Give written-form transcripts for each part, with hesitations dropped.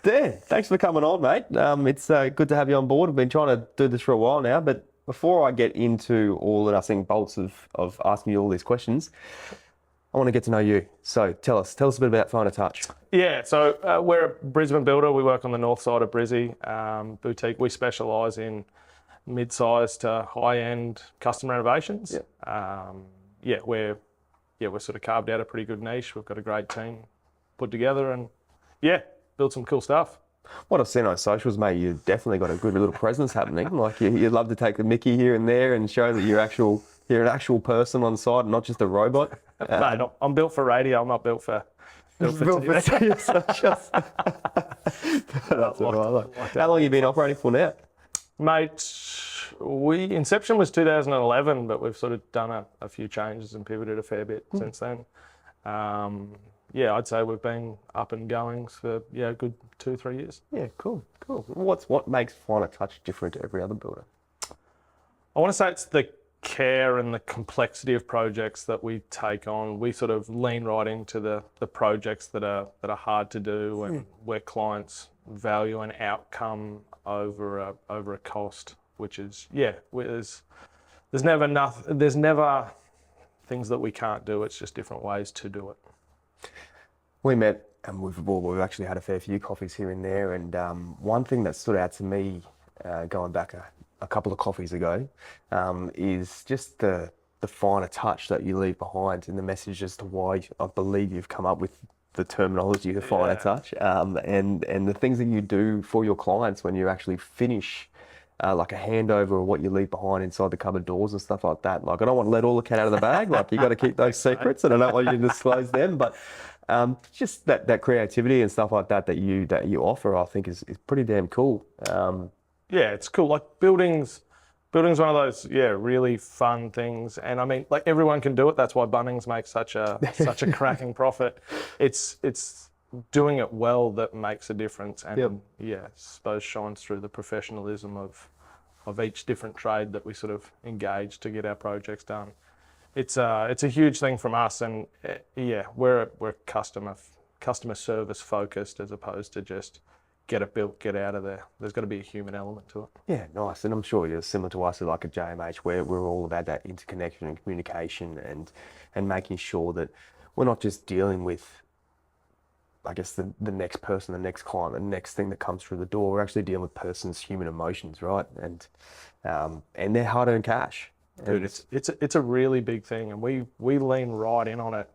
Dan, thanks for coming on, mate. It's good to have you on board. We've been trying to do this for a while now, but before I get into all the nuts and bolts of asking you all these questions, I want to get to know you. So tell us a bit about Finer Touch. Yeah, so we're a Brisbane builder. We work on the north side of Brizzy, boutique. We specialise in mid-size to high-end custom renovations. We're sort of carved out a pretty good niche. We've got a great team put together and build some cool stuff. What I've seen on socials, mate, you've definitely got a good little presence happening. Like you'd love to take the mickey here and there and show that you're an actual person on site, not just a robot. Mate, I'm built for radio. I'm not built for TV. That's what I like. How long have you been operating for now? Mate, inception was 2011, but we've sort of done a few changes and pivoted a fair bit since then. I'd say we've been up and going for a good 2-3 years. Yeah, cool. What makes Finer Touch different to every other builder? I want to say it's the care and the complexity of projects that we take on. We sort of lean right into the projects that are hard to do and where clients value an outcome over a cost, which is there's never things that we can't do. It's just different ways to do it. We met and we've actually had a fair few coffees here and there, and one thing that stood out to me going back a couple of coffees ago is just the finer touch that you leave behind in the message as to why I believe you've come up with the terminology of finer touch and the things that you do for your clients when you actually finish like a handover or what you leave behind inside the cupboard doors and stuff like that. Like, I don't want to let all the cat out of the bag. Like, you got to keep those secrets, and I don't want you to disclose them. But just that creativity and stuff like that you offer, I think is pretty damn cool. It's cool. Like building's one of those really fun things, and I mean, like, everyone can do it. That's why Bunnings makes such a cracking profit. It's doing it well that makes a difference, and I suppose shines through the professionalism of each different trade that we sort of engage to get our projects done. It's a huge thing from us, and we're customer service focused as opposed to just get it built, get out of there. There's got to be a human element to it. Yeah, nice. And I'm sure you're similar to us, like a JMH, where we're all about that interconnection and communication and making sure that we're not just dealing with, I guess, the next person, the next client, the next thing that comes through the door. We're actually dealing with person's human emotions, right? And their hard-earned cash. Dude, it's a really big thing, and we lean right in on it.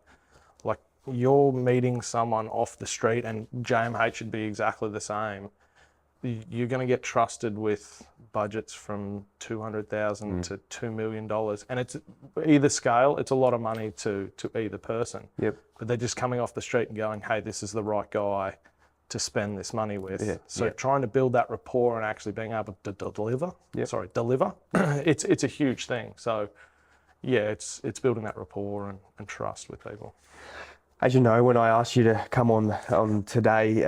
Like, you're meeting someone off the street, and JMH should be exactly the same. You're going to get trusted with budgets from $200,000 to $2 million, and it's either scale. It's a lot of money to either person. Yep. But they're just coming off the street and going, "Hey, this is the right guy to spend this money with." Trying to build that rapport and actually being able to deliver. It's a huge thing. So it's building that rapport and trust with people. As you know, when I asked you to come on today,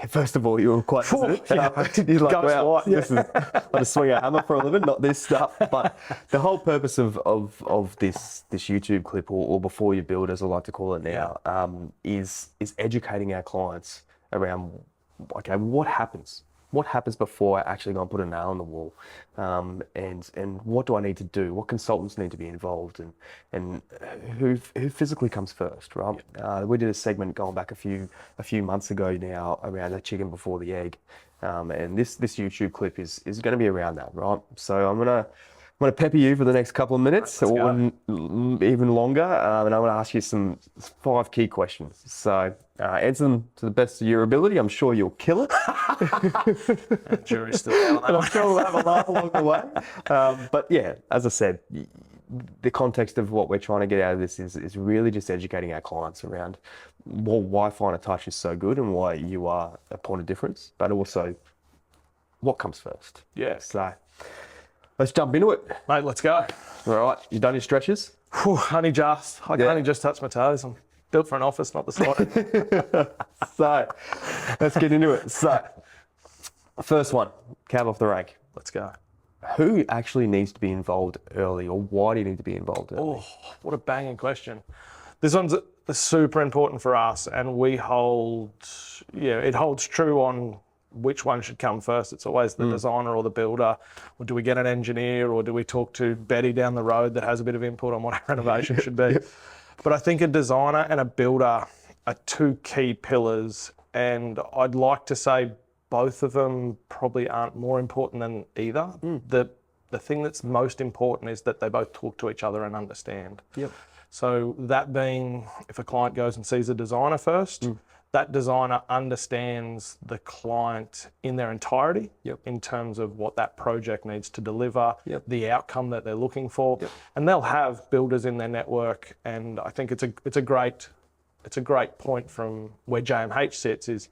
first of all, you were quite hesitant. You're like, wow, I just swing a hammer for a living, not this stuff. But the whole purpose of this YouTube clip, or before you build, as I like to call it now, is educating our clients around, okay, what happens? What happens before I actually go and put a nail in the wall? And what do I need to do? What consultants need to be involved? And who physically comes first, right? We did a segment going back a few months ago now around the chicken before the egg. And this YouTube clip is going to be around that, right? So I'm gonna pepper you for the next couple of minutes, or even longer, and I'm gonna ask you some 5 key questions. So answer them to the best of your ability. I'm sure you'll kill it. Jury's still out on that. I'm sure we'll have a laugh along the way. But yeah, as I said, the context of what we're trying to get out of this is really just educating our clients around why Finer Touch is so good and why you are a point of difference, but also what comes first. Yeah. So let's jump into it. Mate, let's go. All right, you done your stretches? Whew, I only just touched my toes. I'm built for an office, not the side. So, let's get into it. So, first one, cab off the rank. Let's go. Who actually needs to be involved early, or why do you need to be involved early? Oh, what a banging question. This one's super important for us, and we hold, it holds true on which one should come first. It's always the designer or the builder, or do we get an engineer, or do we talk to Betty down the road that has a bit of input on what our renovation should be? But I think a designer and a builder are two key pillars, and I'd like to say both of them probably aren't more important than either. The thing that's most important is that they both talk to each other and understand. So that being, if a client goes and sees a designer first, that designer understands the client in their entirety in terms of what that project needs to deliver, the outcome that they're looking for, and they'll have builders in their network. And I think it's a great point from where JMH sits is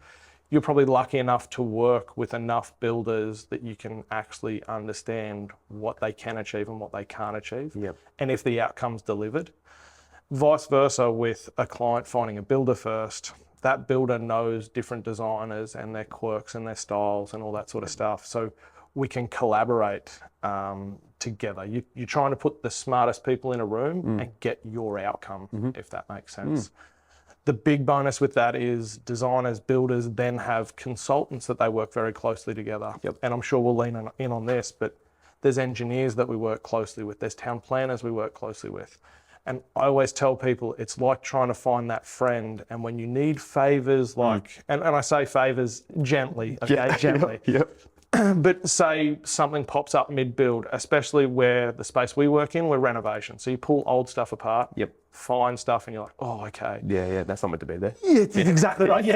you're probably lucky enough to work with enough builders that you can actually understand what they can achieve and what they can't achieve, and if the outcome's delivered. Vice versa with a client finding a builder first, that builder knows different designers and their quirks and their styles and all that sort of stuff. So we can collaborate together. You're trying to put the smartest people in a room and get your outcome, if that makes sense. The big bonus with that is designers, builders then have consultants that they work very closely together. And I'm sure we'll lean in on this, but there's engineers that we work closely with. There's town planners we work closely with. And I always tell people it's like trying to find that friend. And when you need favors, like, and I say favors gently, okay, gently. But say something pops up mid-build, especially where the space we work in, we're renovation. So you pull old stuff apart, find stuff, and you're like, oh, okay. That's not meant to be there. It's exactly right.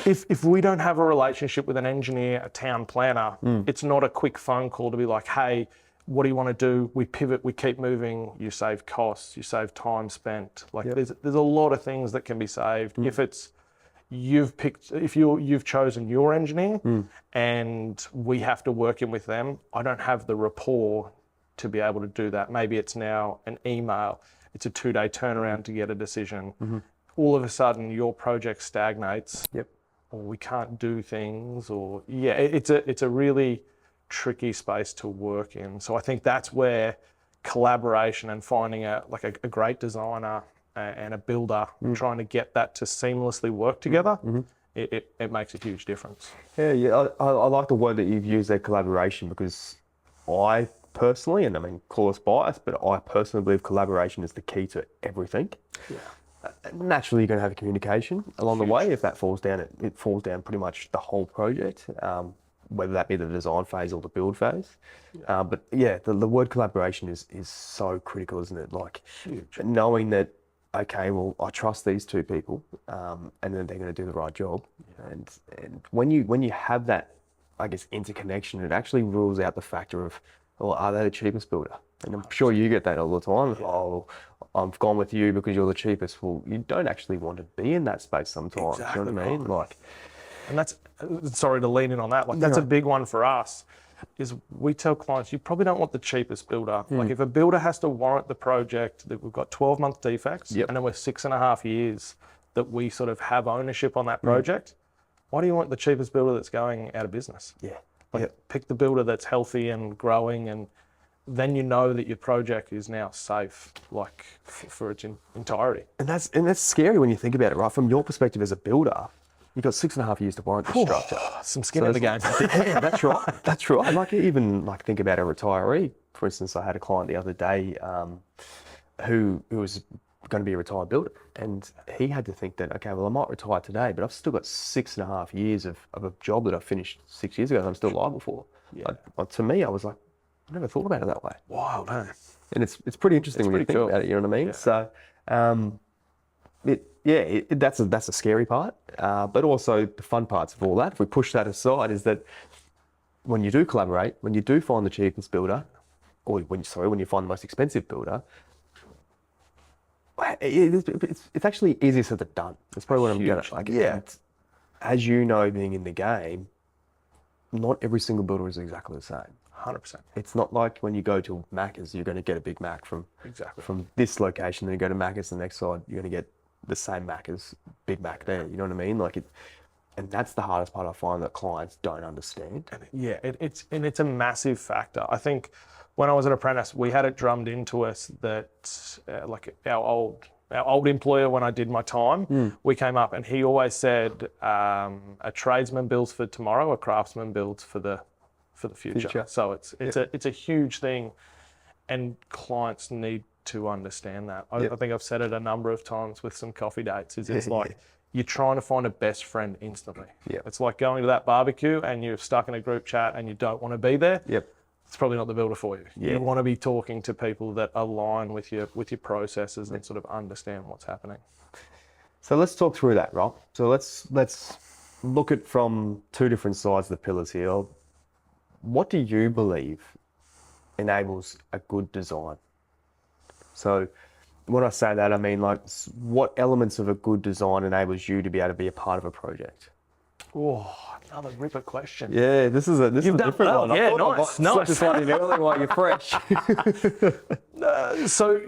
If we don't have a relationship with an engineer, a town planner, it's not a quick phone call to be like, hey, what do you want to do? We pivot, we keep moving, you save costs, you save time spent. Like there's a lot of things that can be saved. If it's you've chosen your engineer and we have to work in with them, I don't have the rapport to be able to do that. Maybe it's now an email, it's a 2-day turnaround to get a decision. All of a sudden your project stagnates, or we can't do things, or it's a really tricky space to work in. So I think that's where collaboration and finding a great designer and a builder, trying to get that to seamlessly work together, it makes a huge difference. I like the word that you've used there, collaboration, because I personally, and I mean, call us biased, but I personally believe collaboration is the key to everything. Naturally, you're going to have a communication along the way. If that falls down, it falls down pretty much the whole project. Whether that be the design phase or the build phase. But the word collaboration is so critical, isn't it? Like knowing that, okay, well, I trust these two people, and then they're going to do the right job. And when you have that, I guess, interconnection, it actually rules out the factor of, well, are they the cheapest builder? And I'm sure you get that all the time. Oh, I've gone with you because you're the cheapest. Well, you don't actually want to be in that space sometimes. You know what I mean? Like, and that's, sorry to lean in on that, like that's a big one for us, is we tell clients, you probably don't want the cheapest builder. Like if a builder has to warrant the project that we've got 12-month defects, and then we're 6.5 years that we sort of have ownership on that project, why do you want the cheapest builder that's going out of business? Pick the builder that's healthy and growing, and then you know that your project is now safe, like for its entirety. And that's scary when you think about it, right? From your perspective as a builder, you've got 6.5 years to warrant the structure. Some skin in the game. That's right. That's right. Like even like think about a retiree. For instance, I had a client the other day who was going to be a retired builder, and he had to think that, okay, well, I might retire today, but I've still got 6.5 years of a job that I finished 6 years ago that I'm still liable for. Like, to me, I was like, I never thought about it that way. Wow, man. And it's pretty interesting when you think about it. You know what I mean? So. That's a scary part, but also the fun parts of all that, if we push that aside, is that when you do collaborate, when you do find the cheapest builder, or when you find the most expensive builder, it's actually easier said than done. That's probably what I'm going to like. As you know, being in the game, not every single builder is exactly the same. 100%. It's not like when you go to Macca's, you're going to get a Big Mac from this location, then you go to Macca's the next side, you're going to get the same Mac as Big Mac there. You know what I mean? Like and that's the hardest part I find that clients don't understand. It's a massive factor. I think when I was an apprentice, we had it drummed into us that like our old our old employer when I did my time, we came up and he always said, a tradesman builds for tomorrow, a craftsman builds for the future. So it's a huge thing, and clients need to understand that. I think I've said it a number of times with some coffee dates. It's like you're trying to find a best friend instantly. It's like going to that barbecue and you're stuck in a group chat and you don't want to be there. It's probably not the builder for you. You want to be talking to people that align with your processes and sort of understand what's happening. So let's talk through that, Rob. So let's look at from two different sides of the pillars here. What do you believe enables a good design? So when I say that, I mean, like, what elements of a good design enables you to be able to be a part of a project? Oh, another ripper question. Yeah, this is a different one. Yeah, nice. Just one in early while you're fresh. So,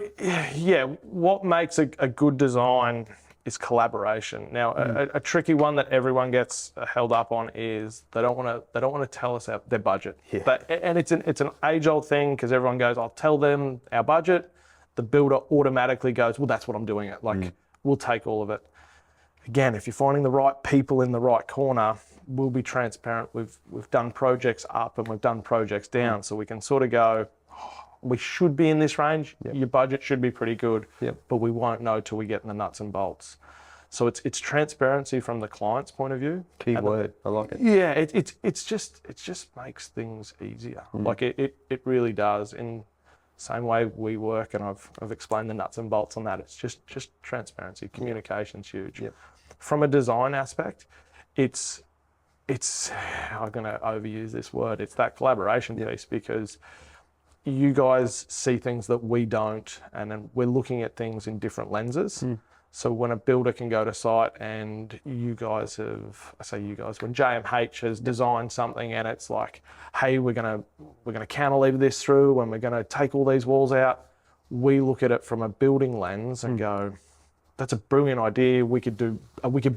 what makes a good design is collaboration. Now, a tricky one that everyone gets held up on is they don't want to tell us their budget. And it's an age-old thing, because everyone goes, I'll tell them our budget. The builder automatically goes, well, that's what I'm doing it. Like, we'll take all of it. Again, if you're finding the right people in the right corner, we'll be transparent. We've done projects up and we've done projects down, so we can sort of go, we should be in this range. Your budget should be pretty good, but we won't know till we get in the nuts and bolts. So it's transparency from the client's point of view. Key word, I like it. Yeah, it just makes things easier. Like it really does. In same way we work, and I've explained the nuts and bolts on that. It's just transparency. Communication's huge. From a design aspect, it's I'm going to overuse this word. It's that collaboration piece, because you guys see things that we don't, and then we're looking at things in different lenses. So when a builder can go to site and when JMH has designed something and it's like, hey, we're gonna cantilever this through and we're gonna take all these walls out, we look at it from a building lens and go, that's a brilliant idea. We could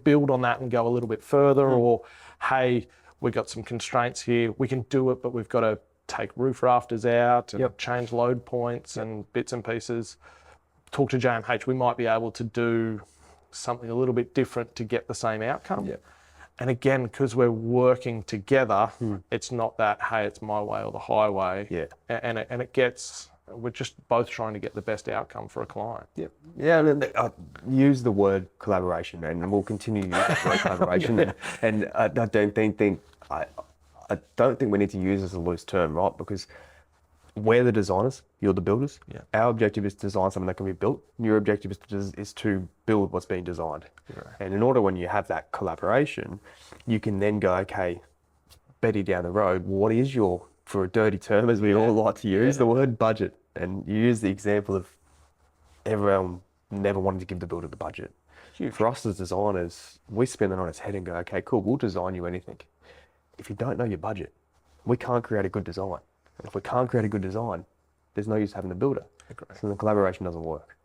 build on that and go a little bit further, or hey, we've got some constraints here. We can do it, but we've got to take roof rafters out and change load points and bits and pieces. Talk to JMH, we might be able to do something a little bit different to get the same outcome. And again, because we're working together, it's not that, hey, it's my way or the highway. We're just both trying to get the best outcome for a client. And I use the word collaboration, and we'll continue to use the word collaboration. And I don't think we need to use it as a loose term, right? Because we're the designers, you're the builders. Our objective is to design something that can be built. Your objective is to build what's being designed. And in order, when you have that collaboration, you can then go, okay, Betty down the road, what is your, for a dirty term, as we all like to use, the word budget. And you use the example of everyone never wanted to give the builder the budget. For us as designers, we spin it on its head and go, okay, cool, we'll design you anything. If you don't know your budget, we can't create a good design. And if we can't create a good design, there's no use having the builder. So the collaboration doesn't work.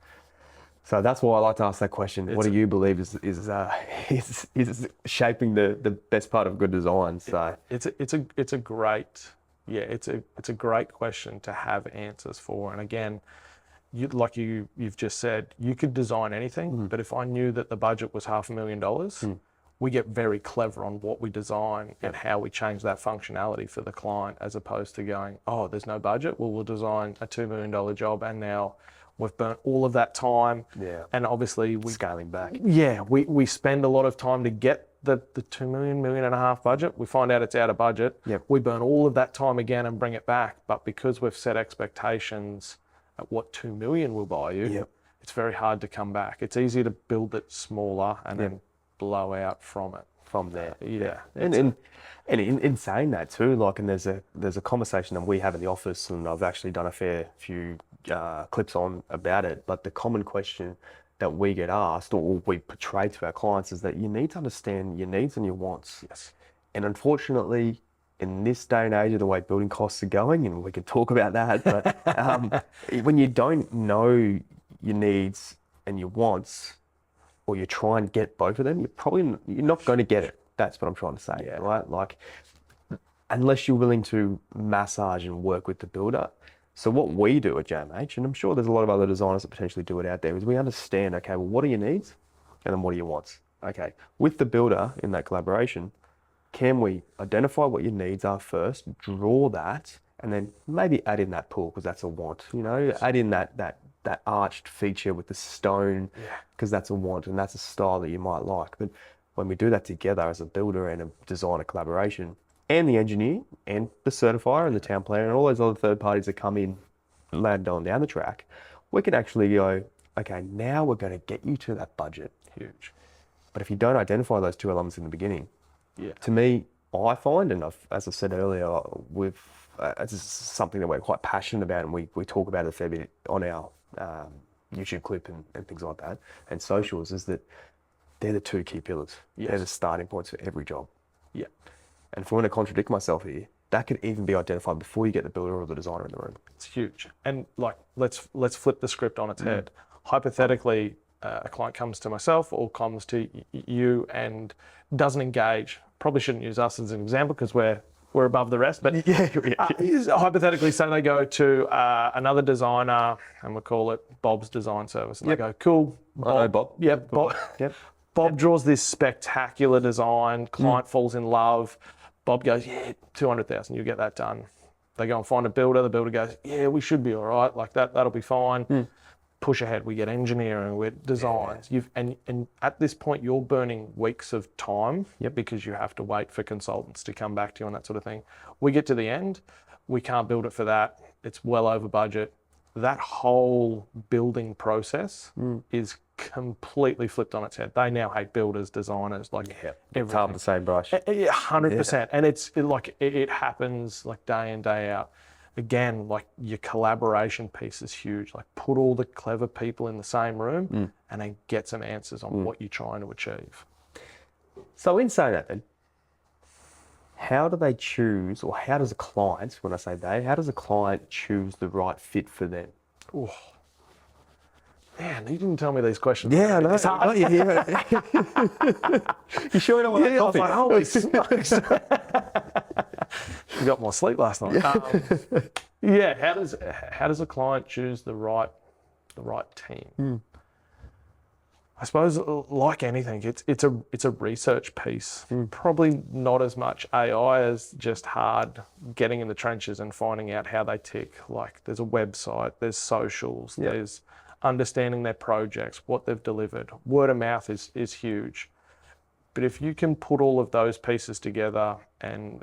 So that's why I like to ask that question. What do you believe is shaping the best part of good design? So it's a great question to have answers for. And again, you've just said, you could design anything, but if I knew that the budget was $500,000, we get very clever on what we design and how we change that functionality for the client, as opposed to going, oh, there's no budget. Well, we'll design a $2 million job, and now we've burnt all of that time. And obviously scaling back. We spend a lot of time to get the $2 million, $1.5 million budget. We find out it's out of budget. We burn all of that time again and bring it back. But because we've set expectations at what $2 million will buy you, it's very hard to come back. It's easier to build it smaller and then blow out from there. And in saying that too, like, and there's a conversation that we have in the office, and I've actually done a fair few clips on about it, but the common question that we get asked, or we portray to our clients, is that you need to understand your needs and your wants. And unfortunately, in this day and age of the way building costs are going, and we could talk about that, but when you don't know your needs and your wants, or you try and get both of them, you're not going to get it. That's what I'm trying to say, right? Like, unless you're willing to massage and work with the builder, So what we do at JMH, and I'm sure there's a lot of other designers that potentially do it out there, is we understand, okay, well, what are your needs? And then what are your wants? Okay, with the builder in that collaboration, can we identify what your needs are first, draw that, and then maybe add in that pool because that's a want, you know, add in that arched feature with the stone because that's a want and that's a style that you might like. But when we do that together as a builder and a designer collaboration, and the engineer and the certifier and the town planner and all those other third parties that come in later on down the track, we can actually go, okay, now we're going to get you to that budget. Huge. But if you don't identify those two elements in the beginning, to me, I find, and as I said earlier, this is something that we're quite passionate about, and we talk about it a fair bit on our YouTube clip and things like that, and socials, is that they're the two key pillars. Yes. They're the starting points for every job. Yeah. And if I want to contradict myself here, that could even be identified before you get the builder or the designer in the room. It's huge. And like, let's flip the script on its head. Hypothetically, a client comes to myself or comes to you and doesn't engage. Probably shouldn't use us as an example because we're above the rest. But hypothetically, say they go to another designer, and we'll call it Bob's Design Service, and they go, "Cool, Bob." I know Bob. Yeah, Bob. Yep. Bob draws this spectacular design. Client falls in love. Bob goes, "Yeah, 200,000. You get that done." They go and find a builder. The builder goes, "Yeah, we should be all right. Like that'll be fine." Push ahead. We get engineering, we get designs. And at this point, you're burning weeks of time because you have to wait for consultants to come back to you and that sort of thing. We get to the end, we can't build it for that. It's well over budget. That whole building process is completely flipped on its head. They now hate builders, designers, like It's hard the same brush. 100%. And it happens like day in, day out. Again, like your collaboration piece is huge. Like put all the clever people in the same room and then get some answers on what you're trying to achieve. So in saying that then, how do they choose, or how does a client, when I say they, how does a client choose the right fit for them? Oh, man, you didn't tell me these questions. Yeah, I know. It's hard. You sure you don't want that coffee? I was like, holy smokes. You got more sleep last night. How does a client choose the right team? I suppose, like anything, it's a research piece. Probably not as much AI as just hard getting in the trenches and finding out how they tick. Like there's a website, there's socials, there's understanding their projects, what they've delivered. Word of mouth is huge. But if you can put all of those pieces together, and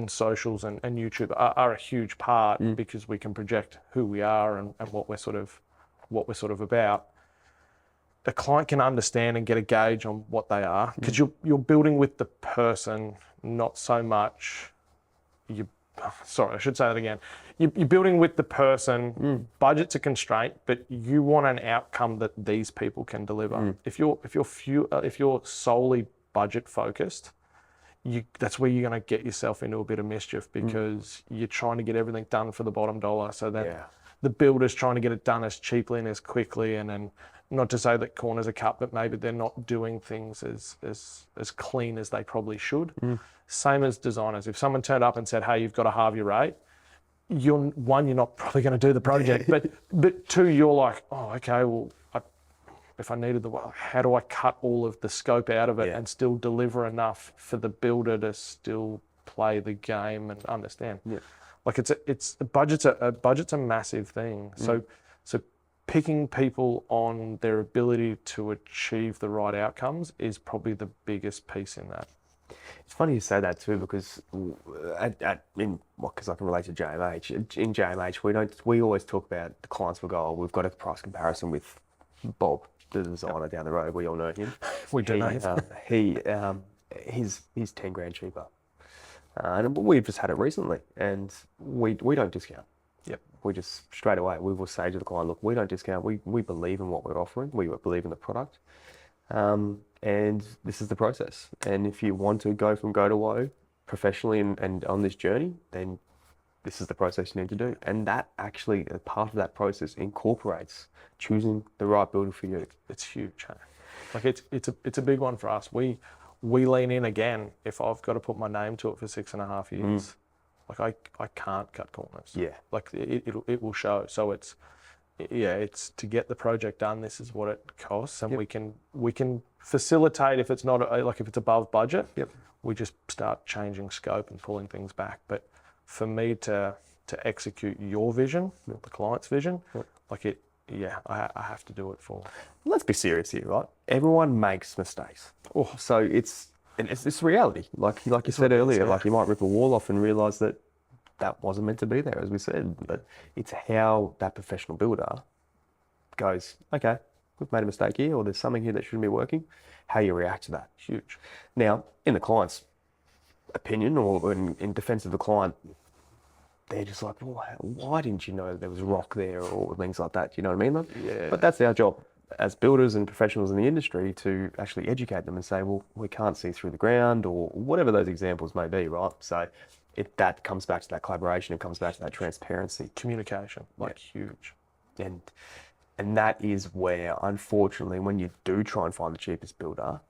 socials and YouTube are a huge part because we can project who we are and what we're sort of about. The client can understand and get a gauge on what they are, because you're building with the person, not so much sorry, I should say that again. You're building with the person. Budget's a constraint, but you want an outcome that these people can deliver. If you're solely budget focused, that's where you're going to get yourself into a bit of mischief, because you're trying to get everything done for the bottom dollar. So that the builder's trying to get it done as cheaply and as quickly, and then not to say that corners are cut, but maybe they're not doing things as clean as they probably should. Same as designers. If someone turned up and said, "Hey, you've got to halve your rate," you're not probably going to do the project, but two, you're like, "Oh, okay, well, if I needed how do I cut all of the scope out of it and still deliver enough for the builder to still play the game and understand?" Like budget's a massive thing. So picking people on their ability to achieve the right outcomes is probably the biggest piece in that. It's funny you say that too, because because I can relate to JMH. In JMH, we always talk about the clients will go, "Oh, we've got a price comparison with Bob, the designer down the road. We all know him. We do know him. He's 10 grand cheaper, and we've just had it recently, and we don't discount. We just straight away we will say to the client, "Look, we don't discount. We believe in what we're offering. We believe in the product, and this is the process. And if you want to go from go to woe professionally and on this journey, then this is the process you need to do." And that actually, a part of that process incorporates choosing the right builder for you. It's huge. Like it's a big one for us. We lean in again. If I've got to put my name to it for 6.5 years, Like I can't cut corners. Yeah. Like it will show. So it's to get the project done. This is what it costs, and we can facilitate if it's not like if it's above budget. Yep. We just start changing scope and pulling things back. But for me to execute your vision, the client's vision, like it. Yeah, I have to do it for. Let's be serious here, right? Everyone makes mistakes. Oh. So it's reality. Like you said earlier, like you might rip a wall off and realise that wasn't meant to be there, as we said. But it's how that professional builder goes, okay, we've made a mistake here, or there's something here that shouldn't be working. How you react to that, huge. Now, in the client's opinion, or in defence of the client, they're just like, well, why didn't you know there was rock there, or things like that? You know what I mean? Yeah. But that's our job as builders and professionals in the industry, to actually educate them and say, well, we can't see through the ground, or whatever those examples may be, right? So that comes back to that collaboration. It comes back to that transparency. Communication, like huge. And that is where, unfortunately, when you do try and find the cheapest builder,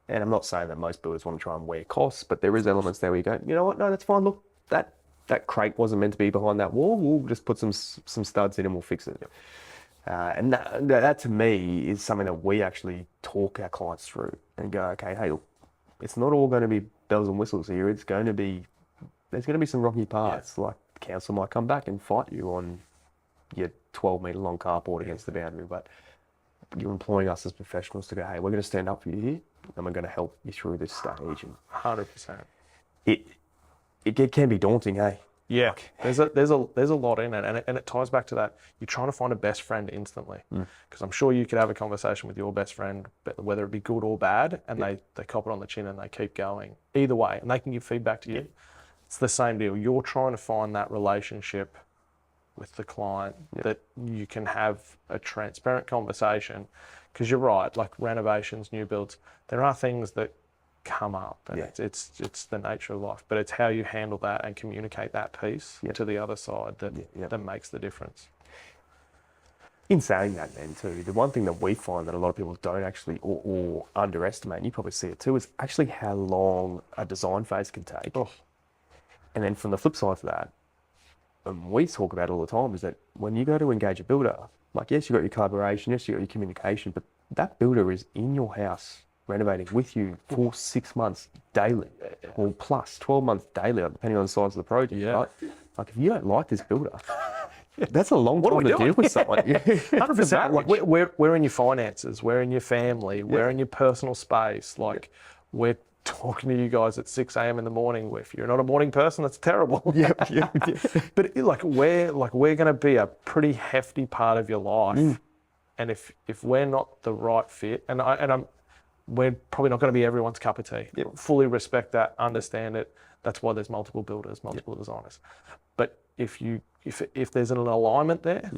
and I'm not saying that most builders want to try and wear costs, but there is elements there where you go, you know what, no, that's fine. Look, that crate wasn't meant to be behind that wall. We'll just put some studs in and we'll fix it. And that to me is something that we actually talk our clients through and go, okay, hey, look, it's not all going to be bells and whistles here. There's going to be some rocky parts. Yeah. Like the council might come back and fight you on your 12-metre long carport against the boundary, but you're employing us as professionals to go, hey, we're going to stand up for you here, and we're going to help you through this stage. And 100%. It can be daunting, hey? Yeah, there's a lot in it, and it ties back to that. You're trying to find a best friend instantly, because I'm sure you could have a conversation with your best friend, whether it be good or bad, and they cop it on the chin and they keep going. Either way, and they can give feedback to you. Yep. It's the same deal. You're trying to find that relationship with the client that you can have a transparent conversation, because you're right, like renovations, new builds, there are things that come up, and it's the nature of life, but it's how you handle that and communicate that piece to the other side that makes the difference. In saying that then too, the one thing that we find that a lot of people don't actually or underestimate, and you probably see it too, is actually how long a design phase can take. Oh. And then from the flip side to that, we talk about all the time, is that when you go to engage a builder, like, yes, you've got your collaboration, yes, you've got your communication, but that builder is in your house renovating with you for 6 months daily, or plus 12 months daily, depending on the size of the project, right? Like, if you don't like this builder, that's a long time to deal with someone. 100%. Like, we're in your finances, we're in your family, we're in your personal space. Like, we're talking to you guys at 6 a.m. in the morning. If you're not a morning person, that's terrible. But we're going to be a pretty hefty part of your life, and if we're not the right fit, we're probably not going to be everyone's cup of tea. Fully respect that, understand it. That's why there's multiple builders, multiple designers. But if there's an alignment there,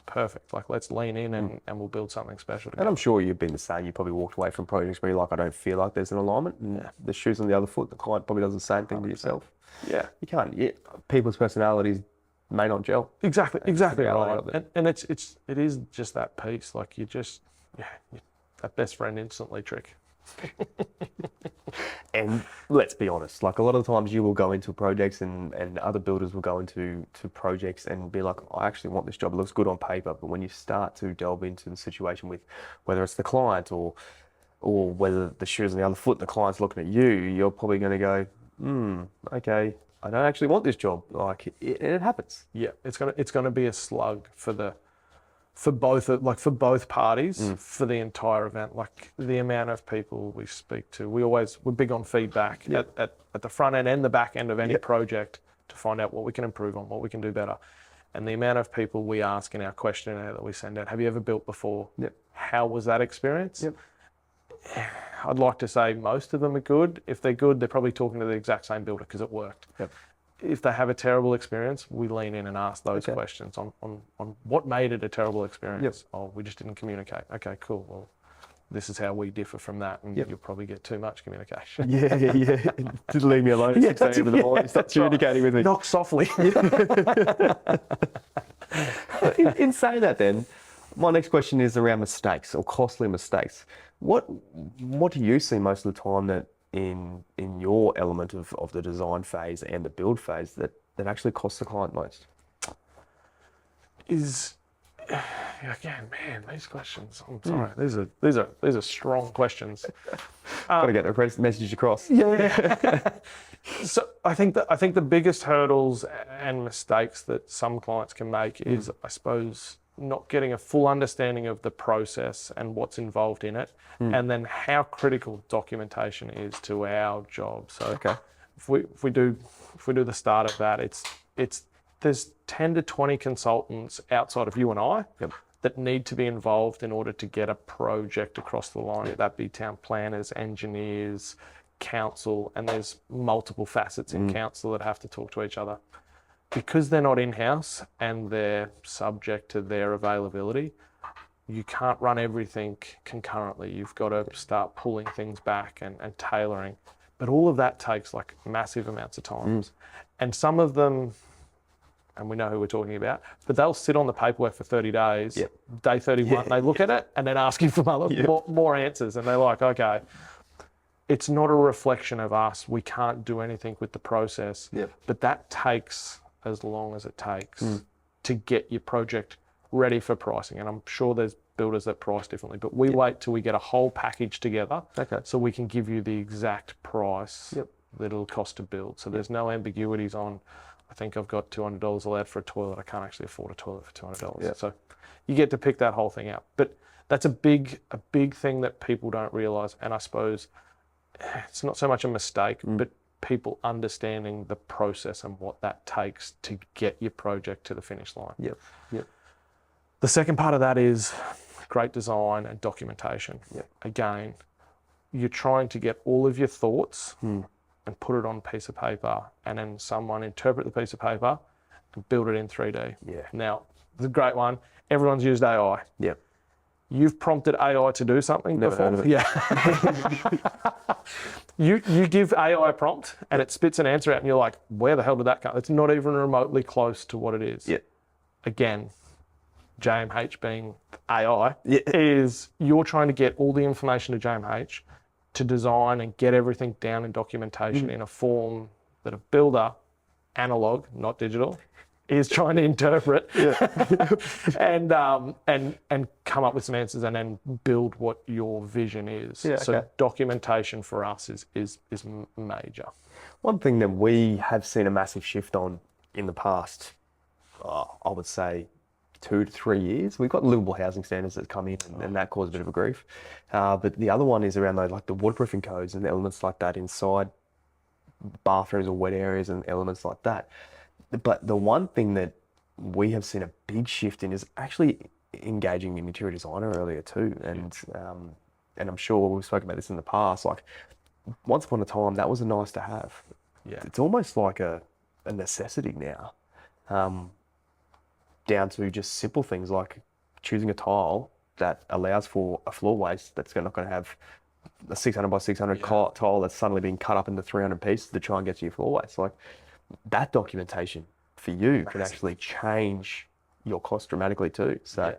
perfect. Like, let's lean in and we'll build something special together. And I'm sure you've been the same. You probably walked away from projects where you're like, I don't feel like there's an alignment. And the shoe's on the other foot. The client probably does the same thing to yourself. Yeah. You can't. People's personalities may not gel. Exactly right. And it is just that piece. Like, you just, that best friend instantly trick. And let's be honest, like, a lot of the times you will go into projects and other builders will go into projects and be like, I actually want this job, it looks good on paper. But when you start to delve into the situation with whether it's the client or whether the shoe's on the other foot and the client's looking at you, you're probably going to go, okay, I don't actually want this job. Like, it happens. Yeah, it's gonna be a slug for both parties, for the entire event. Like, the amount of people we speak to, we're big on feedback at the front end and the back end of any project, to find out what we can improve on, what we can do better. And the amount of people we ask in our questionnaire that we send out, have you ever built before? How was that experience? I'd like to say most of them are good. If they're good, they're probably talking to the exact same builder because it worked. If they have a terrible experience, we lean in and ask those questions on what made it a terrible experience. Oh, we just didn't communicate. Okay, cool. Well, this is how we differ from that, and you'll probably get too much communication. Just leave me alone at 6 a.m. in the morning. Stop communicating with me. Knock softly. In saying that, then, my next question is around mistakes or costly mistakes. What do you see most of the time that in your element of the design phase and the build phase that actually costs the client most? Again, man, these questions. I'm sorry, these are strong questions. Got to get the message across. Yeah. So I think the biggest hurdles and mistakes that some clients can make is, I suppose, not getting a full understanding of the process and what's involved in it, and then how critical documentation is to our job. So if we do the start of that, there's 10 to 20 consultants outside of you and I that need to be involved in order to get a project across the line. That be town planners, engineers, council, and there's multiple facets in council that have to talk to each other. Because they're not in-house and they're subject to their availability, you can't run everything concurrently. You've got to start pulling things back and tailoring. But all of that takes like massive amounts of time. And some of them, and we know who we're talking about, but they'll sit on the paperwork for 30 days. Day 31, they look at it and then ask you for more answers. And they're like, okay, it's not a reflection of us. We can't do anything with the process. But that takes as long as it takes to get your project ready for pricing. And I'm sure there's builders that price differently, but we wait till we get a whole package together so we can give you the exact price that it'll cost to build. So there's no ambiguities on, I think I've got $200 allowed for a toilet. I can't actually afford a toilet for $200. So you get to pick that whole thing out. But that's a big thing that people don't realize. And I suppose it's not so much a mistake, but people understanding the process and what that takes to get your project to the finish line. The second part of that is great design and documentation. Again, you're trying to get all of your thoughts and put it on a piece of paper, and then someone interpret the piece of paper and build it in 3D. Now, the great one, everyone's used AI. You've prompted AI to do something before? You give AI a prompt and it spits an answer out and you're like, where the hell did that come? It's not even remotely close to what it is. Again, JMH being AI, is you're trying to get all the information to JMH to design and get everything down in documentation in a form that a builder, analog, not digital, is trying to interpret and come up with some answers and then build what your vision is. So documentation for us is major. One thing that we have seen a massive shift on in the past, I would say 2 to 3 years, we've got livable housing standards that come in and that cause a bit of a grief. But the other one is around those, like the waterproofing codes and elements like that inside bathrooms or wet areas and elements like that. But the one thing that we have seen a big shift in is actually engaging an interior designer earlier too. And I'm sure we've spoken about this in the past, like once upon a time, that was a nice to have. It's almost like a necessity now. Down to just simple things like choosing a tile that allows for a floor waste that's not going to have a 600 by 600 tile that's suddenly being cut up into 300 pieces to try and get to your floor waste. Like that documentation for you can actually change your cost dramatically too. So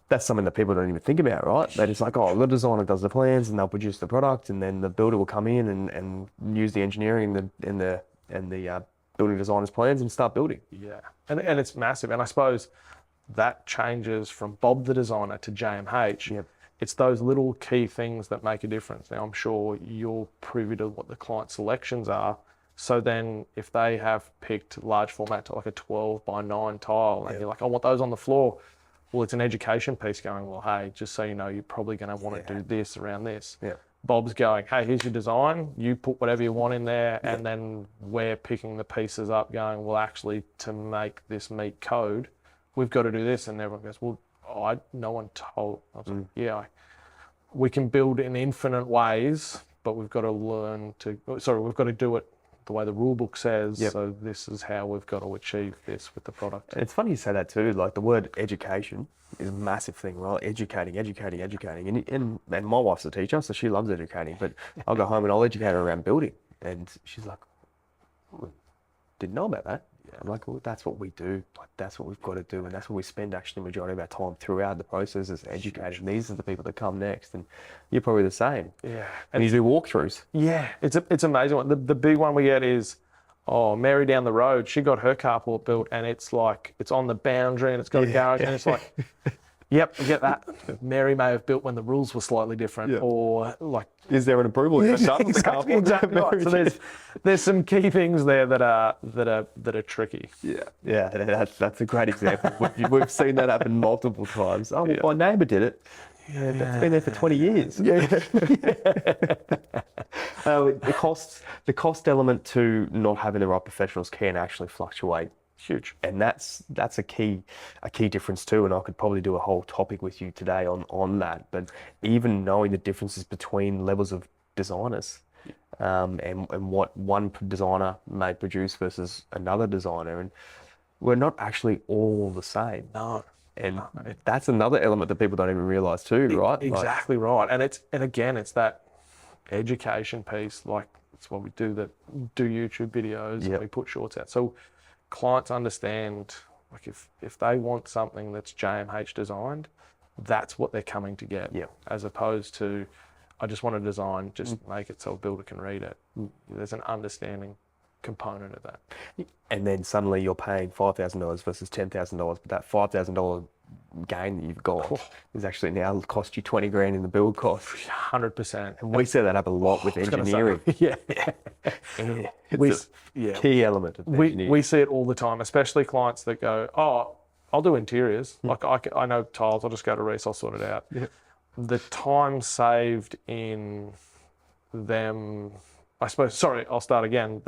that's something that people don't even think about, right? They're just like, oh, the designer does the plans and they'll produce the product, and then the builder will come in and use the engineering and the building designer's plans and start building. And it's massive. And I suppose that changes from Bob the designer to JMH. It's those little key things that make a difference. Now, I'm sure you're privy to what the client selections are. So then if they have picked large format, like a 12 by 9 tile, and you're like, I want those on the floor. Well, it's an education piece going, well, hey, just so you know, you're probably going to want to do this around this. Bob's going, hey, here's your design. You put whatever you want in there. And then we're picking the pieces up going, well, actually, to make this meet code, we've got to do this. And everyone goes, well, no one told. I was like, we can build in infinite ways, but we've got to we've got to do it the way the rule book says. So this is how we've got to achieve this with the product. And it's funny you say that too. Like the word education is a massive thing, right? Educating. And my wife's a teacher, so she loves educating. But I'll go home and I'll educate her around building. And she's like, didn't know about that. I'm like, well, that's what we do. Like, that's what we've got to do, and that's what we spend actually the majority of our time throughout the process is educating. These are the people that come next, and you're probably the same. Yeah. And you do walkthroughs. Yeah, it's amazing. The big one we get is, Mary down the road, she got her carport built, and it's like it's on the boundary and it's got a garage, and it's like, yep, I get that. Mary may have built when the rules were slightly different, or like. Is there an approval? Exactly right. So there's some key things there that are tricky. Yeah. That's a great example. We've seen that happen multiple times. Oh, well, my neighbour did it. Yeah, that's been there for 20 years. Yeah. The cost element to not having the right professionals can actually fluctuate. Huge. And that's a key difference too. And I could probably do a whole topic with you today on that. But even knowing the differences between levels of designers, and what one designer may produce versus another designer, and we're not actually all the same. No. And that's another element that people don't even realise too, right? Exactly right. And again, it's that education piece. Like it's what we do YouTube videos, and we put shorts out. So clients understand, like if they want something that's JMH designed, that's what they're coming to get. As opposed to, I just want to design, just make it so a builder can read it. There's an understanding component of that. And then suddenly you're paying $5,000 versus $10,000, but that $5,000 gain that you've got is actually now cost you 20 grand in the build cost. 100%. And we see that up a lot with engineering. It's a key element of engineering. We see it all the time, especially clients that go, I'll do interiors. Like I know tiles, I'll just go to Reese, I'll sort it out. The time saved in them, I suppose, sorry, I'll start again.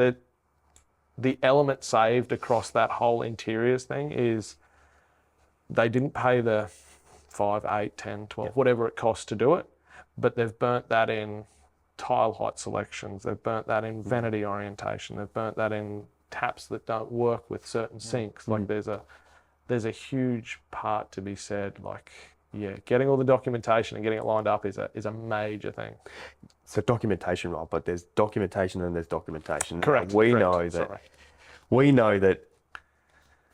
The element saved across that whole interiors thing is they didn't pay the 5, 8, 10, 12, whatever it costs to do it, but they've burnt that in tile height selections, they've burnt that in vanity orientation, they've burnt that in taps that don't work with certain sinks. Like there's a huge part to be said, like, getting all the documentation and getting it lined up is a major thing. So documentation, right? But there's documentation and there's documentation. Correct. We know that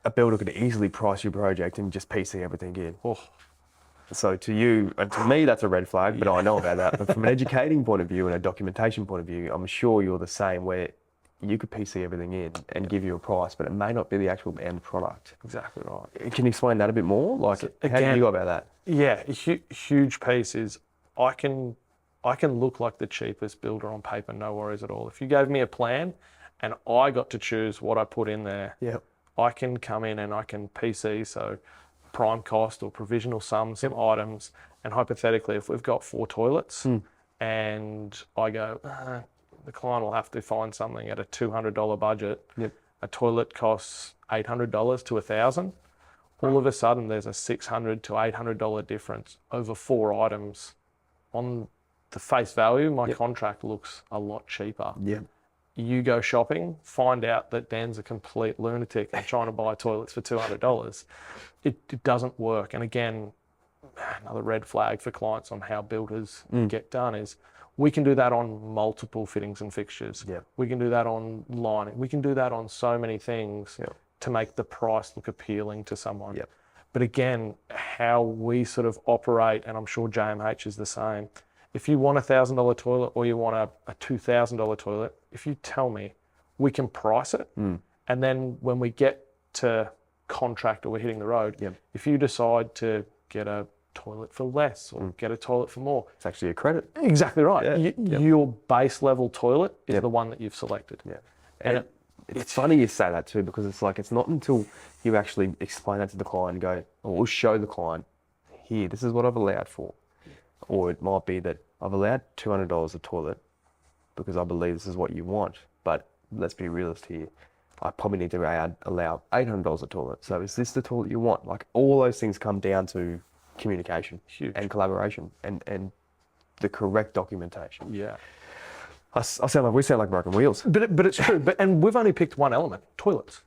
a builder could easily price your project and just PC everything in. So to you and to me, that's a red flag. But I know about that. But from an educating point of view and a documentation point of view, I'm sure you're the same. Where you could PC everything in and give you a price, but it may not be the actual end product. Exactly right. Can you explain that a bit more? Like, So, how do you go about that? Yeah, a huge piece is I can look like the cheapest builder on paper, no worries at all. If you gave me a plan and I got to choose what I put in there, I can come in and I can PC, so prime cost or provisional sum, some items, and hypothetically, if we've got 4 toilets and I go, the client will have to find something at a $200 budget, a toilet costs $800 to $1,000, all of a sudden there's a $600 to $800 difference over 4 items. On the face value, my contract looks a lot cheaper. You go shopping, find out that Dan's a complete lunatic and trying to buy toilets for $200. It doesn't work. And again, another red flag for clients on how builders get done is we can do that on multiple fittings and fixtures. We can do that on lining. We can do that on so many things to make the price look appealing to someone. But again, how we sort of operate, and I'm sure JMH is the same, if you want a $1,000 toilet or you want a $2,000 toilet, if you tell me, we can price it. And then when we get to contract or we're hitting the road, if you decide to get a toilet for less or get a toilet for more, It's actually a credit. exactly right. Your base level toilet is the one that you've selected. And it's funny you say that too, because it's like, it's not until you actually explain that to the client and go, or show the client, here, this is what I've allowed for. Or it might be that I've allowed $200 a toilet because I believe this is what you want. But let's be realist here. I probably need to allow $800 a toilet. So is this the toilet you want? Like, all those things come down to communication and collaboration and the correct documentation. We sound like broken wheels. But it's true. And we've only picked one element, toilets.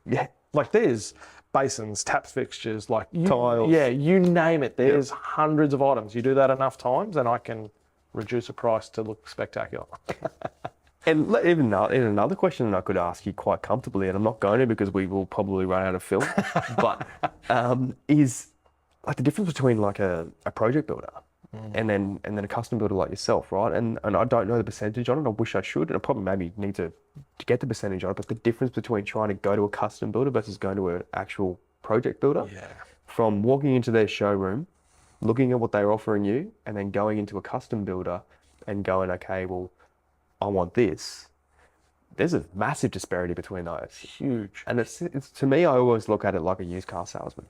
Like there's basins, taps, fixtures, like tiles. You name it. There's hundreds of items. You do that enough times and I can reduce a price to look spectacular. And even another question that I could ask you quite comfortably, and I'm not going to because we will probably run out of film, but is like the difference between like a project builder and then a custom builder like yourself, right? And I don't know the percentage on it. I wish I should, and I probably maybe need to get the percentage on it. But the difference between trying to go to a custom builder versus going to an actual project builder, from walking into their showroom, looking at what they're offering you, and then going into a custom builder and going, okay, well, I want this. There's a massive disparity between those. Huge. And it's to me, I always look at it like a used car salesman.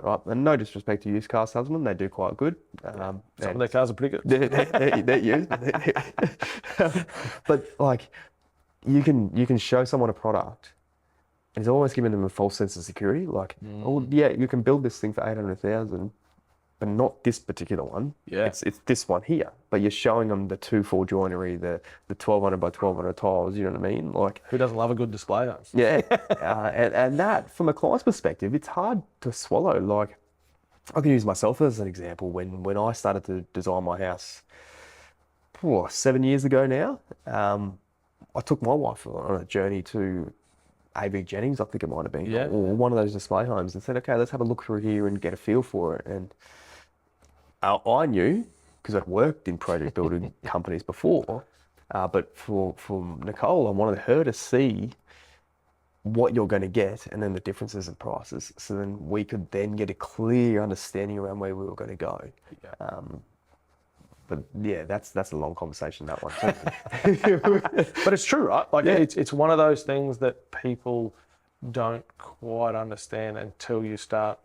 Right? And no disrespect to used car salesmen, they do quite good. Some of their cars are pretty good. They're used. But like, you can show someone a product, and it's always giving them a false sense of security. Like, oh yeah, you can build this thing for 800,000. But not this particular one. Yeah. It's this one here. But you're showing them the 2-4 joinery, the 1200 by 1200 tiles. You know what I mean? Like, who doesn't love a good display home? Yeah. And that, from a client's perspective, it's hard to swallow. Like, I can use myself as an example. When I started to design my house, 7 years ago now, I took my wife on a journey to A.V. Jennings, I think it might have been, or one of those display homes, and said, okay, let's have a look through here and get a feel for it. And I knew, because I'd worked in project building companies before, but for Nicole, I wanted her to see what you're going to get and then the differences in prices, so then we could then get a clear understanding around where we were going to go. But yeah, that's a long conversation, that one. But it's true, right? Like, it's one of those things that people don't quite understand until you start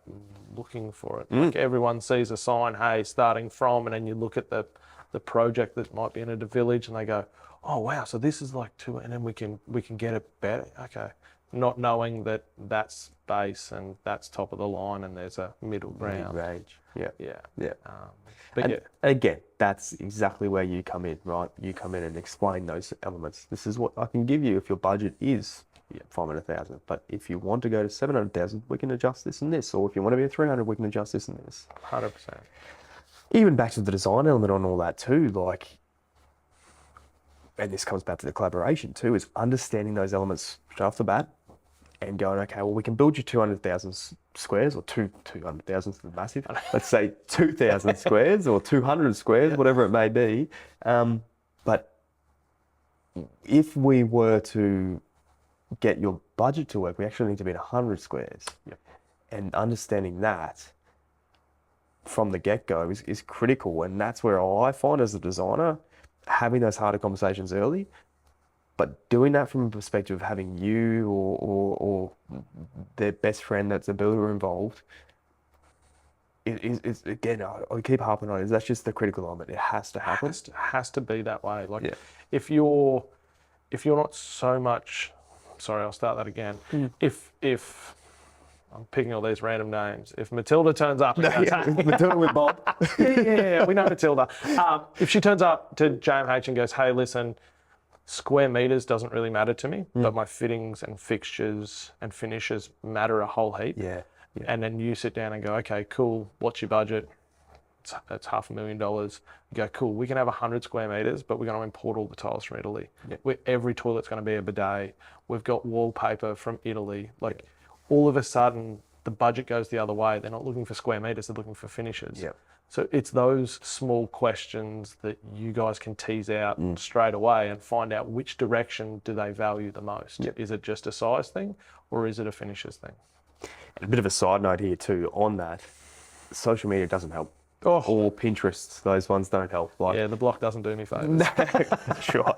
looking for it. Like, everyone sees a sign, hey, starting from, and then you look at the project that might be in a village, and they go, oh wow, so this is like two, and then we can get it better. Okay, not knowing that that's base and that's top of the line, and there's a middle ground. Range. Yeah. But again, that's exactly where you come in, right? You come in and explain those elements. This is what I can give you if your budget is 500,000. But if you want to go to 700,000, we can adjust this and this. Or if you want to be at 300, we can adjust this and this. 100%. Even back to the design element on all that too, like, and this comes back to the collaboration too, is understanding those elements straight off the bat and going, okay, well, we can build you 200,000 squares, or 200,000 is massive. Let's say 2,000 squares or 200 squares, whatever it may be. But if we were to get your budget to work, we actually need to be at 100 squares. And understanding that from the get-go is critical. And that's where I find, as a designer, having those harder conversations early, but doing that from a perspective of having you or their best friend that's a builder involved is again, I keep harping on it, that's just the critical element. It has to happen. Has to be that way. Like, if you're not so much, sorry, I'll start that again. If I'm picking all these random names. If Matilda turns up, Matilda with Bob. yeah, we know Matilda. If she turns up to JMH and goes, hey, listen, square meters doesn't really matter to me, but my fittings and fixtures and finishes matter a whole heap. And then you sit down and go, okay, cool, what's your budget? It's $500,000. You go, cool, we can have 100 square meters, but we're going to import all the tiles from Italy. Every toilet's going to be a bidet. We've got wallpaper from Italy. Like, all of a sudden, the budget goes the other way. They're not looking for square meters, they're looking for finishes. So it's those small questions that you guys can tease out straight away and find out which direction do they value the most. Is it just a size thing, or is it a finishes thing? And a bit of a side note here too on that, social media doesn't help. Or Pinterest, those ones don't help. Like, the block doesn't do me favours. Sure.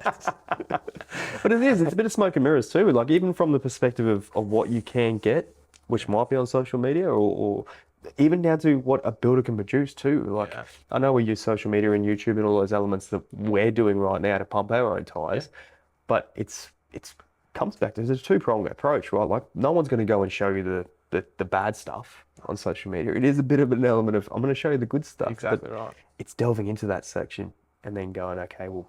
But it's a bit of smoke and mirrors too. Like, even from the perspective of what you can get, which might be on social media, or even down to what a builder can produce too. Like, I know we use social media and YouTube and all those elements that we're doing right now to pump our own tyres, but it's comes back to, there's a two-pronged approach, right? Like, no one's going to go and show you the bad stuff on social media. It is a bit of an element of, I'm going to show you the good stuff. Exactly right. It's delving into that section and then going, okay, well,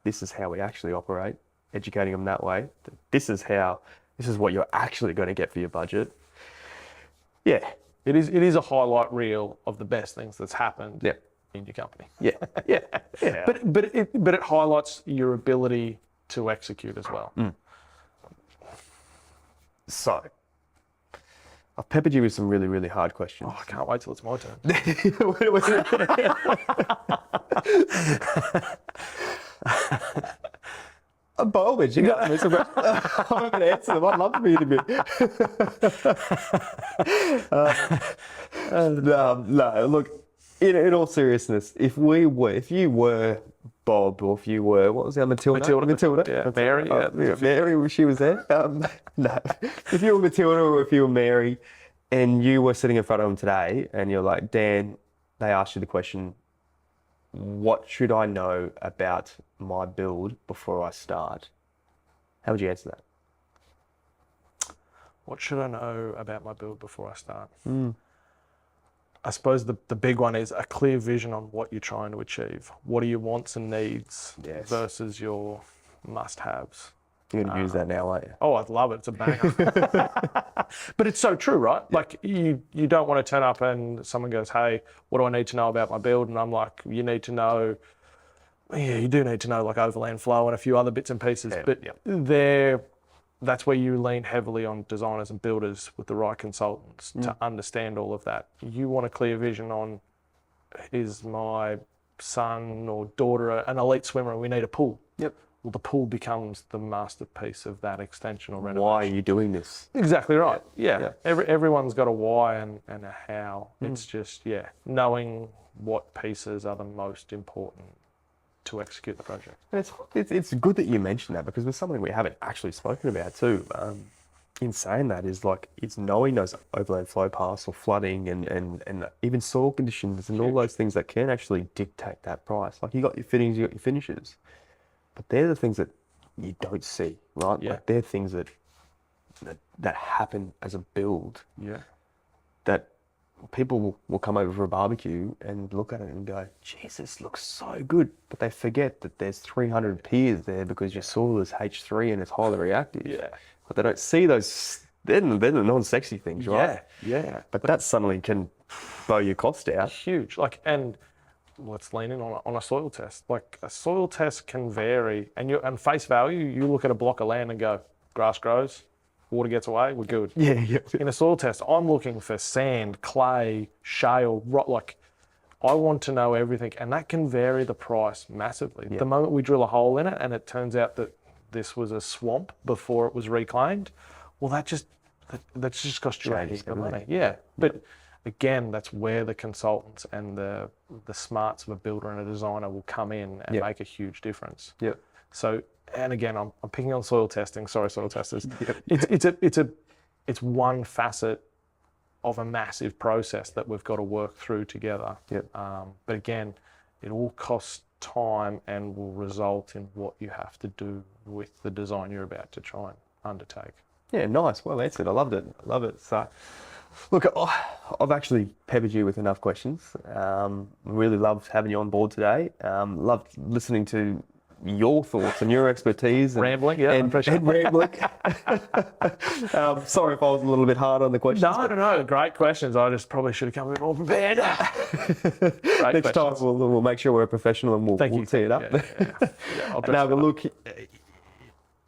this is how we actually operate, educating them that way. This is what you're actually going to get for your budget. Yeah. It is a highlight reel of the best things that's happened in your company. Yeah. But it highlights your ability to execute as well. So, I've peppered you with some really, really hard questions. Oh, I can't wait till it's my turn. By all means, you can ask me some questions. I'm not going to answer them. I'd love for you to be. No, look, in all seriousness, if you were Bob, or if you were, what was the other Matilda? Yeah, Mary. Mary, she was there. No, if you were Matilda or if you were Mary, and you were sitting in front of them today, and you're like, Dan, they asked you the question, what should I know about my build before I start? How would you answer that? What should I know about my build before I start? I suppose the big one is a clear vision on what you're trying to achieve. What are your wants and needs versus your must-haves? You're going to use that now, aren't you? Oh, I'd love it. It's a banger. But it's so true, right? Yeah. Like you don't want to turn up and someone goes, hey, what do I need to know about my build? And I'm like, you need to know, you do need to know like overland flow and a few other bits and pieces. But that's where you lean heavily on designers and builders with the right consultants to understand all of that. You want a clear vision on, is my son or daughter an elite swimmer and we need a pool? Yep. Well, the pool becomes the masterpiece of that extension or renovation. Why are you doing this? Exactly right. Yeah. Everyone's got a why and a how. It's just, knowing what pieces are the most important to execute the project. And it's good that you mentioned that, because it's something we haven't actually spoken about too. In saying that is like, it's knowing those overland flow paths or flooding and even soil conditions and all those things that can actually dictate that price. Like you got your fittings, you got your finishes. But they're the things that you don't see, right? Yeah. Like they're things that happen as a build. Yeah. That people will come over for a barbecue and look at it and go, "Jeez, this looks so good," but they forget that there's 300 piers there because your soil is H3 and it's highly reactive. Yeah. But they don't see those. They're the non-sexy things, right? Yeah. But that suddenly can blow your cost out. Huge. Like, and let's lean in on a soil test. Like a soil test can vary, and face value, you look at a block of land and go, grass grows, water gets away, we're good. Yeah. In a soil test, I'm looking for sand, clay, shale, rock. Like, I want to know everything, and that can vary the price massively. Yeah. The moment we drill a hole in it, and it turns out that this was a swamp before it was reclaimed, well, that's just cost you a heap of money. Yeah, but again, that's where the consultants and the smarts of a builder and a designer will come in and make a huge difference. Yeah. So, and again, I'm picking on soil testing. Sorry, soil testers. Yep. It's one facet of a massive process that we've got to work through together. Yep. But again, it all costs time and will result in what you have to do with the design you're about to try and undertake. Yeah, nice. Well answered. I loved it. So, look, I've actually peppered you with enough questions. Really loved having you on board today. Loved listening to your thoughts and your expertise. Rambling, and rambling. Sorry if I was a little bit hard on the questions. No. Great questions. I just probably should have come a bit more prepared. Next time we'll make sure we're a professional and we'll tee it up. Yeah, But look,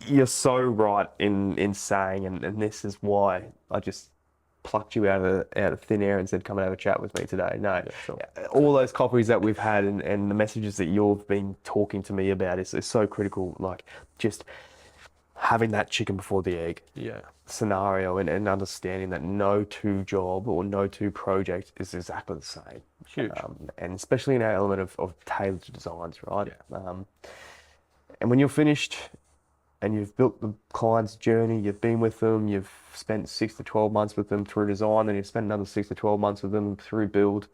you're so right in saying, and this is why I just plucked you out of thin air and said, come and have a chat with me today. No, all those coffees that we've had and the messages that you've been talking to me about is so critical. Like just having that chicken before the egg scenario and understanding that no two job or no two project is exactly the same. Huge. And especially in our element of tailored designs, right? Yeah. And when you're finished and you've built the client's journey, you've been with them, you've spent 6 to 12 months with them through design, then you've spent another 6 to 12 months with them through build,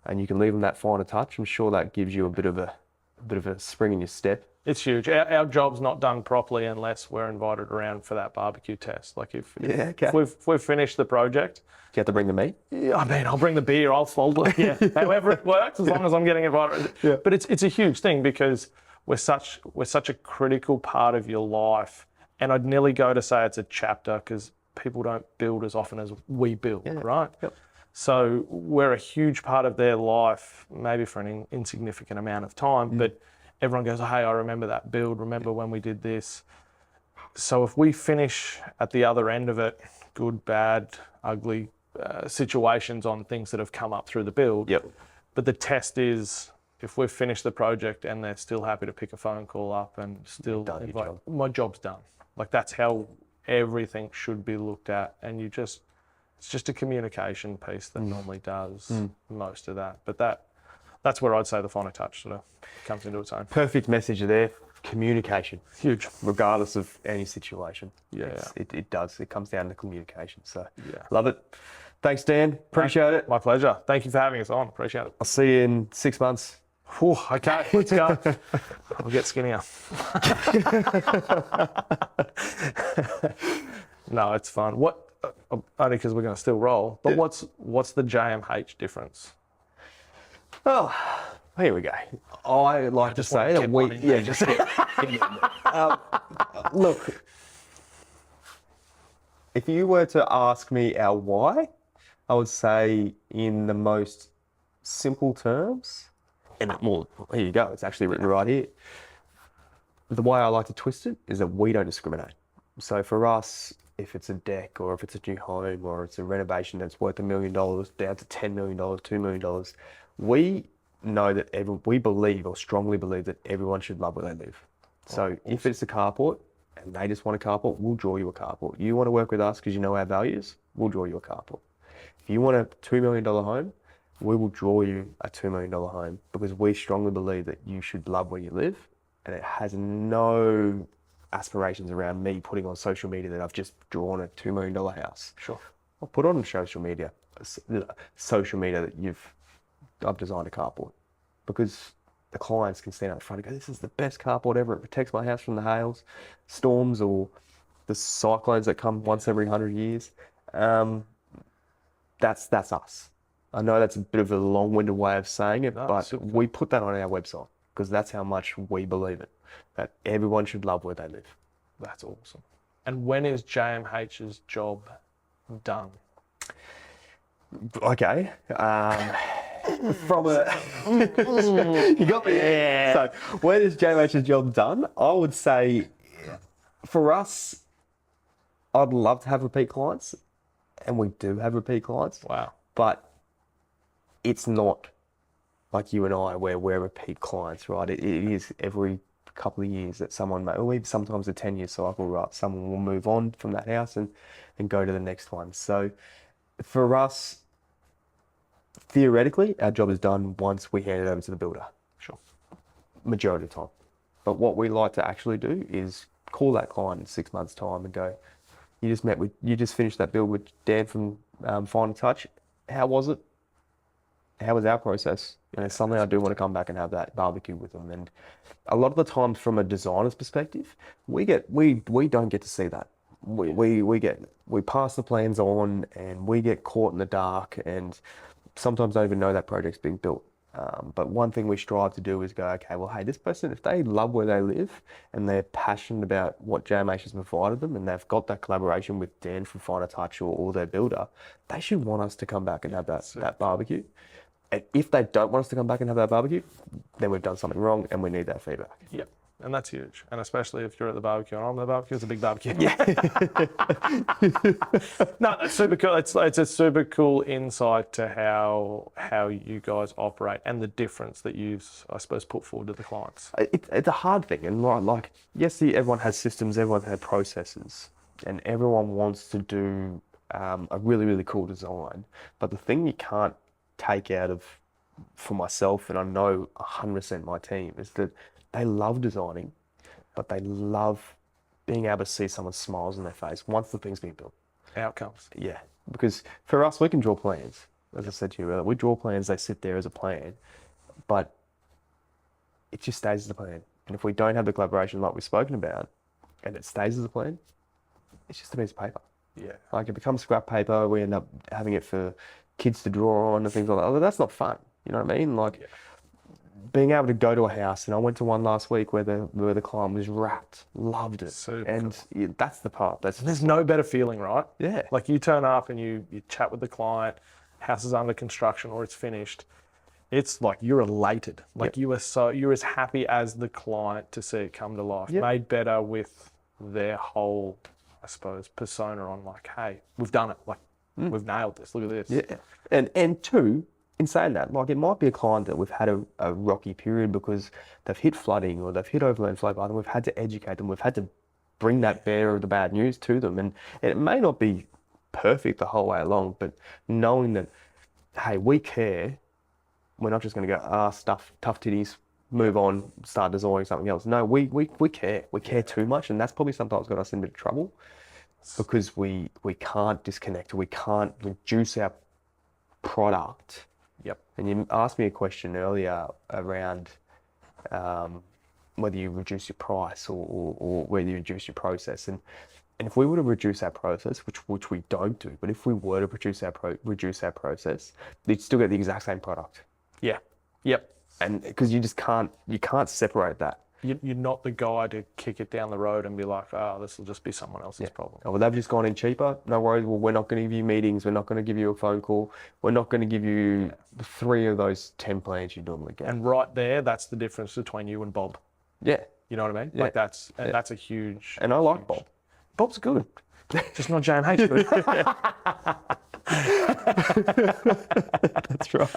and you can leave them that finer touch. I'm sure that gives you a bit of a spring in your step. It's huge. Our job's not done properly unless we're invited around for that barbecue test. Like if we've finished the project. Do you have to bring the meat? Yeah, I mean, I'll bring the beer, I'll fold it. However it works, as long as I'm getting invited. Yeah. But it's a huge thing because we're such a critical part of your life, and I'd nearly go to say it's a chapter because people don't build as often as we build, right? Yep. So we're a huge part of their life, maybe for an insignificant amount of time, but everyone goes, hey, I remember that build, remember when we did this. So if we finish at the other end of it, good, bad, ugly situations on things that have come up through the build. Yep. But the test is, if we've finished the project and they're still happy to pick a phone call up and still invite, my job's done. Like, that's how everything should be looked at. And it's just a communication piece that normally does most of that. But that's where I'd say the finer touch sort of comes into its own. Perfect message there. Communication. Huge. Regardless of any situation. Yeah. It does. It comes down to communication. So, yeah. Love it. Thanks, Dan. Appreciate it. My pleasure. Thank you for having us on. Appreciate it. I'll see you in 6 months. Whew, okay, let's go. I'll get skinnier. No, it's fun. What? Only because we're going to still roll. But what's the JMH difference? Oh, here we go. I like to say that we, look, if you were to ask me our why, I would say in the most simple terms, and more, here you go, it's actually written right here. The way I like to twist it is that we don't discriminate. So for us, if it's a deck or if it's a new home or it's a renovation that's worth $1 million down to $10 million, $2 million, we know that we believe or strongly believe that everyone should love where they live. So if it's a carport and they just want a carport, we'll draw you a carport. You want to work with us because you know our values, we'll draw you a carport. If you want a $2 million home, we will draw you a $2 million home because we strongly believe that you should love where you live, and it has no aspirations around me putting on social media that I've just drawn a $2 million house. Sure. I'll put on social media that I've designed a carport, because the clients can stand out front and go, this is the best carport ever. It protects my house from the hails, storms, or the cyclones that come once every 100 years. That's us. I know that's a bit of a long-winded way of saying it, but we put that on our website because that's how much we believe it, that everyone should love where they live. That's awesome. And when is JMH's job done? Okay. From a... You got me. Yeah. So when is JMH's job done? I would say for us, I'd love to have repeat clients, and we do have repeat clients. Wow. But it's not like you and I where we're repeat clients, right? It is every couple of years that someone may, or even sometimes a 10-year cycle, right? Someone will move on from that house and go to the next one. So for us, theoretically, our job is done once we hand it over to the builder. Sure. Majority of the time. But what we like to actually do is call that client in 6 months' time and go, you just finished that build with Dan from Finer Touch. How was it? How was our process? And it's something I do want to come back and have that barbecue with them. And a lot of the times, from a designer's perspective, we don't get to see that. We pass the plans on, and we get caught in the dark, and sometimes don't even know that project's being built. But one thing we strive to do is go, okay, well, hey, this person, if they love where they live and they're passionate about what JMH has provided them, and they've got that collaboration with Dan from Finer Touch or their builder, they should want us to come back and have that barbecue. And if they don't want us to come back and have that barbecue, then we've done something wrong and we need that feedback. Yep. And that's huge. And especially if you're at the barbecue and I'm at the barbecue, it's a big barbecue. Yeah. No, that's super cool. It's a super cool insight to how you guys operate and the difference that you've, I suppose, put forward to the clients. It's a hard thing. And like yes, everyone has systems, everyone has processes, and everyone wants to do a really, really cool design. But the thing you can't take out of, for myself, and I know 100% my team, is that they love designing, but they love being able to see someone's smiles on their face once the thing's been built. Outcomes. Yeah, because for us, we can draw plans. As I said to you earlier, we draw plans, they sit there as a plan, but it just stays as a plan. And if we don't have the collaboration like we've spoken about, and it stays as a plan, it's just a piece of paper. Yeah. Like, it becomes scrap paper, we end up having it for kids to draw on and things like that. Oh, that's not fun. You know what I mean? Like, being able to go to a house, and I went to one last week where the client was wrapped, loved it. Super and cool. That's the part. There's no better feeling, right? Yeah. Like, you turn up and you chat with the client, house is under construction or it's finished, it's like you're elated. Like you're as happy as the client to see it come to life, made better with their whole, I suppose, persona on like, hey, we've done it. Like we've nailed this. Look at this. Yeah. And two, in saying that, like it might be a client that we've had a rocky period because they've hit flooding or they've hit overland flow path, and we've had to educate them. We've had to bring that bearer of the bad news to them. And it may not be perfect the whole way along, but knowing that, hey, we care. We're not just going to go, stuff, tough titties, move on, start designing something else. No, we care. We care too much. And that's probably sometimes got us in a bit of trouble because we can't disconnect, or we can't reduce our product. Yep. And you asked me a question earlier around whether you reduce your price or whether you reduce your process. And if we were to reduce our process, which we don't do, but if we were to reduce our process, you'd still get the exact same product. Yeah. Yep. And because you can't separate that. You're not the guy to kick it down the road and be like, oh, this will just be someone else's problem. Oh, well, they've just gone in cheaper. No worries. Well, we're not going to give you meetings. We're not going to give you a phone call. We're not going to give you 3 of those 10 plans you normally get. And right there, that's the difference between you and Bob. Yeah. You know what I mean? Yeah. Like that's a huge. And I like Bob. Bob's good. Just not JMH good. That's right.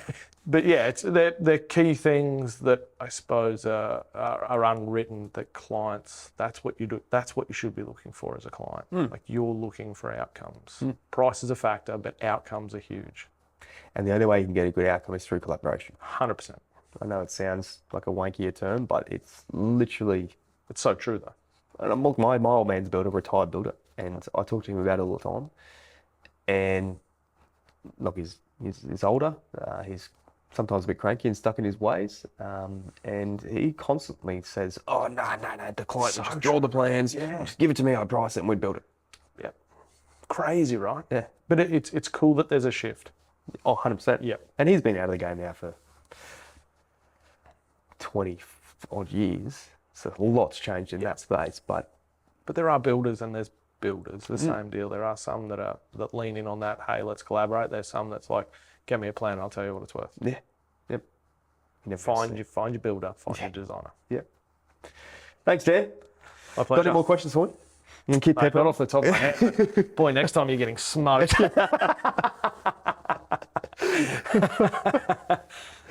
But yeah, it's they're key things that I suppose are unwritten that clients. That's what you do. That's what you should be looking for as a client. Like you're looking for outcomes. Price is a factor, but outcomes are huge. And the only way you can get a good outcome is through collaboration. 100%. I know it sounds like a wankier term, but it's literally. It's so true though. And my old man's a builder, retired builder, and I talk to him about it all the time. And look, he's older. He's sometimes a bit cranky and stuck in his ways. And he constantly says, "Oh no, the client So just draw the plans. Just give it to me. I price it, and we build it." Yeah. Crazy, right? Yeah. But it's cool that there's a shift. Oh, 100%. Yeah. And he's been out of the game now for 20 odd years. So a lot's changed in that space, but there are builders and there's builders. The same deal. There are some that lean in on that. Hey, let's collaborate. There's some that's like, get me a plan. I'll tell you what it's worth. Yeah. Yep. Find your builder. Find your designer. Yeah. Thanks, Dan. My pleasure. Got any more questions for me? You can keep Mate, peppering. not off the top of my head. Boy, next time you're getting smoked.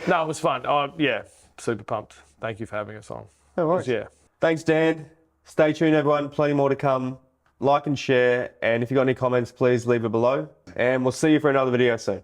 No, it was fun. Yeah, super pumped. Thank you for having us on. No worries. Yeah. Thanks, Dan. Stay tuned, everyone. Plenty more to come. Like and share. And if you've got any comments, please leave it below. And we'll see you for another video soon.